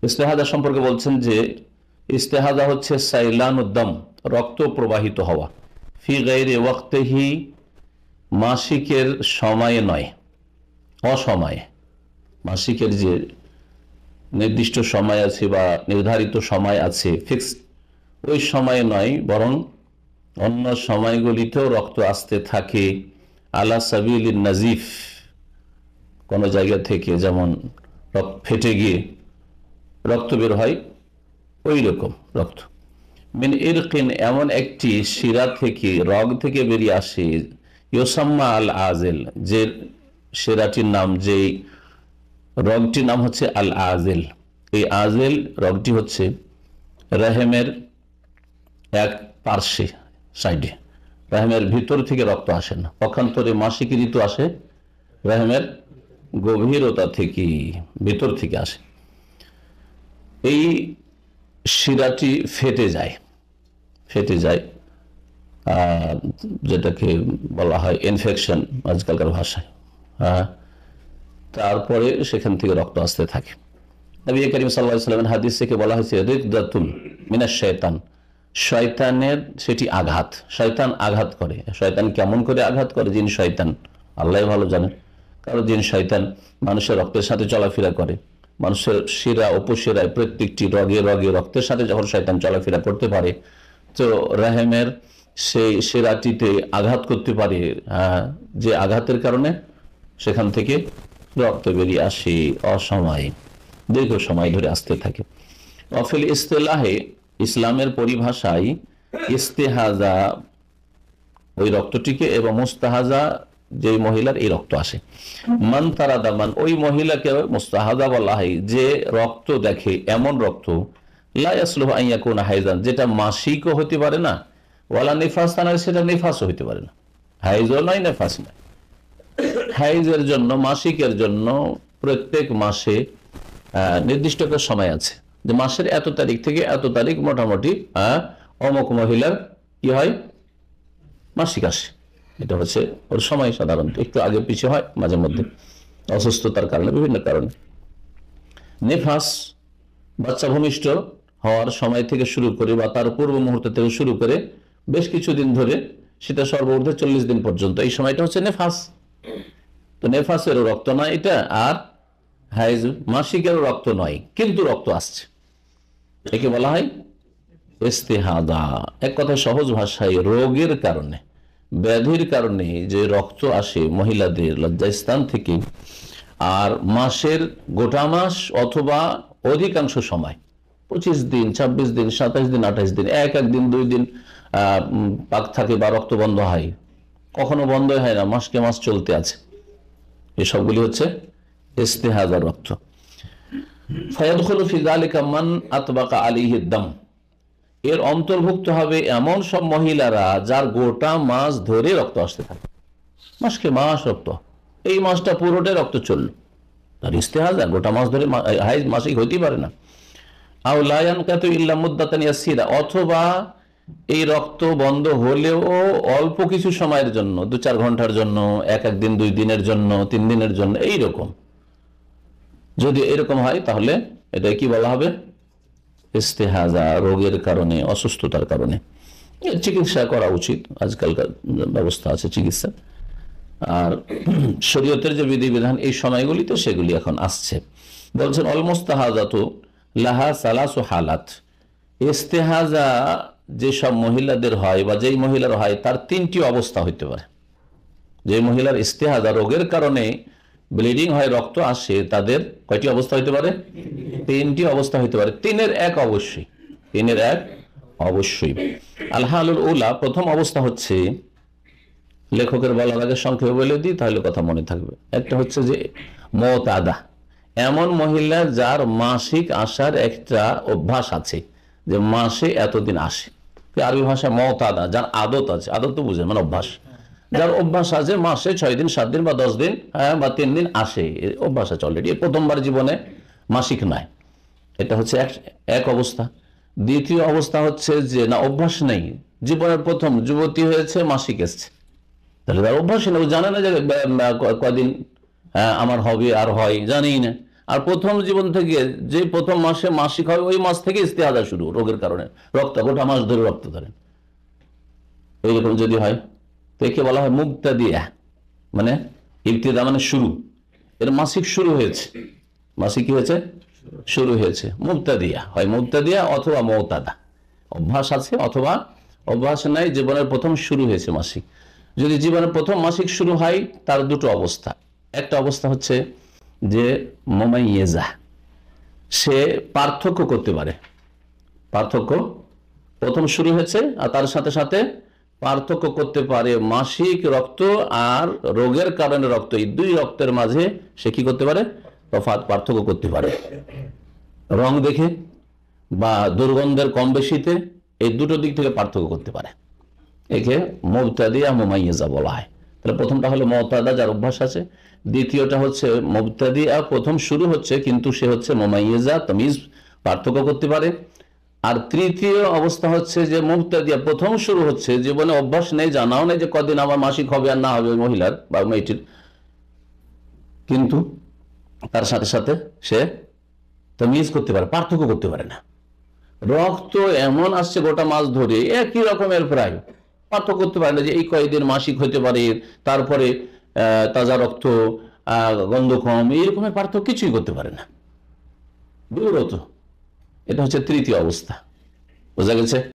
ইস্তেহাদা সম্পর্কে বলছেন যে ইস্তেহাদা হচ্ছে সাইলানুদ্দম, রক্ত প্রবাহিত হওয়া, ফি গায়রি ওয়াক্তিহি, মাসিকের সময়ে নয়, অসময়ে। মাসিকের যে নির্দিষ্ট সময় আছে বা নির্ধারিত সময় আছে ফিক্সড, ওই সময়ে নয়, বরং অন্য সময়গুলিতেও রক্ত আসতে থাকে। আলা সাবিল নাজিফ, কোনো জায়গা থেকে যেমন রক্ত ফেটে গিয়ে রক্ত বের হয়, ওই রকম রক্ত। মিন ইরকিন, এমন একটি শিরা থেকে, রগ থেকে বেরিয়ে আসে, ইউসাম্মা আল আজেল, যে শিরাটির নাম, যে রগটির নাম হচ্ছে আল আজেল। এই আজেল রগটি হচ্ছে রেহেমের এক পার্শ্বে, সাইডে। রেহেমের ভিতর থেকে রক্ত আসে না, পক্ষান্তরে মাসিক ঋতু আসে রেহেমের গভীরতা থেকে, ভিতর থেকে আসে। এই শিরাটি ফেটে যায়, যেটাকে বলা হয় ইনফেকশন আজকালকার ভাষায়। তারপরে সেখান থেকে রক্ত আসতে থাকে। নবী করিম সাল্লাল্লাহু আলাইহি ওয়াসাল্লামের হাদিস থেকে বলা হয়েছে রিকদাতুন মিনাশ শয়তান, শয়তানের সেটি আঘাত, শয়তান আঘাত করে। শয়তান কেমন করে আঘাত করে? জিন শয়তান আল্লাহ ভালো জানেন। কারণ জিন শয়তান মানুষের রক্তের সাথে চলাফেরা করে, মানুষের শিরা উপশিরায় প্রত্যেকটি রগে রগে রক্তের সাথে যখন শয়তান চলাফেরা করতে পারে, তো রেহেমের সেই শিরাটিতে আঘাত করতে পারে, যে আঘাতের কারণে সেখান থেকে রক্ত বেরিয়ে আসে অসময়ে, দীর্ঘ সময় ধরে আসতে থাকে। অফিল ইস্তেলাহে, ইসলামের পরিভাষায় ইস্তেহাজা ওই রক্তটিকে, এবং মুস্তাহাজা যে মহিলার এই রক্ত আসে, মান তারা দামান, ওই মহিলাকে মুস্তাহাজা বলা হয় যে রক্ত দেখে এমন রক্ত, লা ইয়াসলুহু আন ইয়াকুনা হাইজান, যেটা মাসিকও হতে পারে না, ওয়ালা নিফাস, সেটা নিফাসও হতে পারে না, হাইজও নয় নেফাস নয়। হাইজের জন্য, মাসিকের জন্য প্রত্যেক মাসে নির্দিষ্ট একটা সময় আছে, যে মাসের এত তারিখ থেকে এত তারিখ মোটামুটি অমুক মহিলার কি হয়, মাসিক আসে। এটা হচ্ছে ওর সময়, সাধারণত একটু আগে পিছিয়ে হয় মাঝে মধ্যে, অসুস্থতার কারণে, বিভিন্ন কারণে। নেফাস বাচ্চা ভূমিষ্ঠ হওয়ার সময় থেকে শুরু করে বা তার পূর্ব মুহূর্ত থেকে শুরু করে বেশ কিছুদিন ধরে, সেটা সর্বঊর্ধ্বে 40 দিন পর্যন্ত, এই সময়টা হচ্ছে নেফাস। তো নেফাসেরও রক্ত নয় এটা, আর হাইজ মাসিকেরও রক্ত নয়, কিন্তু রক্ত আসছে, একে বলা হয় ইস্তেহাদা। এক কথা সহজ ভাষায়, রোগের কারণে, ব্যাধির কারণে যে রক্ত আসে মহিলাদের লজ্জাস্থান থেকে, আর মাসের গোটা মাস অথবা অধিকাংশ সময় 25 দিন, 26 দিন, 27 দিন, 28 দিন, এক দিন 2 দিন পাক থাকে বা রক্ত বন্ধ হয়, কখনো বন্ধ হয় না, মাসকে মাস চলতে আছে, এসবগুলি হচ্ছে ইস্তেহাজা রক্ত। ফায়াদখুলু ফি যালিকা মান আতবাকা আলাইহি দাম, এর অন্তর্ভুক্ত হবে এমন সব মহিলারা যার গোটা মাস ধরে রক্ত আসতে থাকে, মাসকে মাস রক্ত, এই মাসটা পুরোটাই রক্ত চলল, তার ইস্তেহাজা গোটা মাস ধরে হাইজ মাসিক হইতেই পারে না। আও লা ইয়ানকাতু ইল্লা মুদ্দাতান ইয়াসিরা, অথবা এই রক্ত বন্ধ হলেও অল্প কিছু সময়ের জন্য, 2-4 ঘন্টার জন্য, এক দিন 2 দিনের জন্য, 3 দিনের জন্য, এইরকম যদি এরকম হয়, তাহলে এটা কি বলা হবে, ইস্তেহাজা, রোগের কারণে, অসুস্থতার কারণে। চিকিৎসা করা উচিত, আজকালকার ব্যবস্থা আছে চিকিৎসা, আর শরীয়তের যে বিধিবিধান এই সময়গুলিতে সেগুলি এখন আসছে। বলছেন অল মুস্তাহাজাতু লাহা সালাসু হালাত, ইস্তেহাজা যেসব মহিলাদের হয় বা যেই মহিলার হয় তার 3টি অবস্থা হইতে পারে। যে মহিলার ইস্তেহাজা রোগের কারণে ব্লিডিং হয়, রক্ত আসে, তাদের কয়টি অবস্থা হইতে পারে? 3টি অবস্থা হইতে পারে। 3-এর 1 অবশ্যই, 3-এর 1 অবশ্যই। আল হালুল উলা, প্রথম অবস্থা হচ্ছে, লেখকের বলার আগে সংক্ষেপে বলে দিই তাহলে কথা মনে থাকবে। একটা হচ্ছে যে মুতাদা, এমন মহিলা যার মাসিক আসার একটা অভ্যাস আছে, যে মাসে এতদিন আসে, আরবি ভাষা মুতাদা, যার আদত আছে, আদত তো বুঝেন মানে অভ্যাস, যার অভ্যাস আছে মাসে 6 দিন, 7 দিন বা 10 দিন বা 3 দিন আসে, অভ্যাস আছে অলরেডি, প্রথমবার জীবনে মাসিক নয়, এটা হচ্ছে এক অবস্থা। দ্বিতীয় অবস্থা হচ্ছে যে না, অভ্যাস নেই, জীবনের প্রথম যুবতী হয়েছে, মাসিক এসছে, তাহলে তার অভ্যাস নেই, জানে না যে কদিন আমার হবে আর হয়, জানেই না, আর প্রথম জীবন থেকে যে প্রথম মাসে মাসিক হয় ওই মাস থেকে ইস্তেহাদা শুরু, রোগের কারণে রক্ত গোটা মাস ধরে রক্ত ধরেন, এইরকম যদি হয় তো একে বলা হয় মুবতাদিয়া, মানে ইবতিদা মানে শুরু, এর মাসিক শুরু হয়েছে, মাসিক কি হয়েছে, শুরু হয়েছে। মুবতাদিয়া হয় মুবতাদিয়া অথবা মুতাদা, অভ্যাস আছে অথবা অভ্যাস নাই, জীবনের প্রথম শুরু হয়েছে মাসিক। যদি জীবনের প্রথম মাসিক শুরু হয় তার দুটো অবস্থা, একটা অবস্থা হচ্ছে যে মুমাইয়্যিজা, সে পার্থক্য করতে পারে, পার্থক্য প্রথম শুরু হয়েছে আর তার সাথে সাথে পার্থক্য করতে পারে মাসিক রক্ত আর রোগের কারণে রক্ত, এই দুই রক্তের মাঝে সে কি করতে পারে, তফাৎ পার্থক্য করতে পারে রং দেখে বা দুর্গন্ধের কম বেশিতে, এই দুটো দিক থেকে পার্থক্য করতে পারে, একে মুবতাদিয়া মুমাইয়্যিজা বলা হয়। তাহলে প্রথমটা হলো মুতাদা, যার অভ্যাস আছে। দ্বিতীয়টা হচ্ছে মুবতাদিয়া, প্রথম শুরু হচ্ছে কিন্তু সে হচ্ছে মুমাইয়্যিজা, তামিজ পার্থক্য করতে পারে। আর তৃতীয় অবস্থা হচ্ছে যে মুবতাদিয়া, প্রথম শুরু হচ্ছে, জীবনে অভ্যাস নেই, জানাও নেই যে কদিন আমার মাসিক হবে আর না হবে ওই মহিলার বা মেয়েটির, কিন্তু তার সাথে সাথে সে তামিজ করতে পারে, পার্থক্য করতে পারে না। রক্ত এমন আসছে গোটা মাস ধরে একই রকমের প্রায়, পার্থক্য করতে পারে না যে এই কয়েকদিন মাসিক হতে পারে, তারপরে তাজা রক্ত, গন্ধ কম, এইরকমের পার্থক্য কিছুই করতে পারে না, বিব্রত। এটা হচ্ছে তৃতীয় অবস্থা, বোঝা গেছে।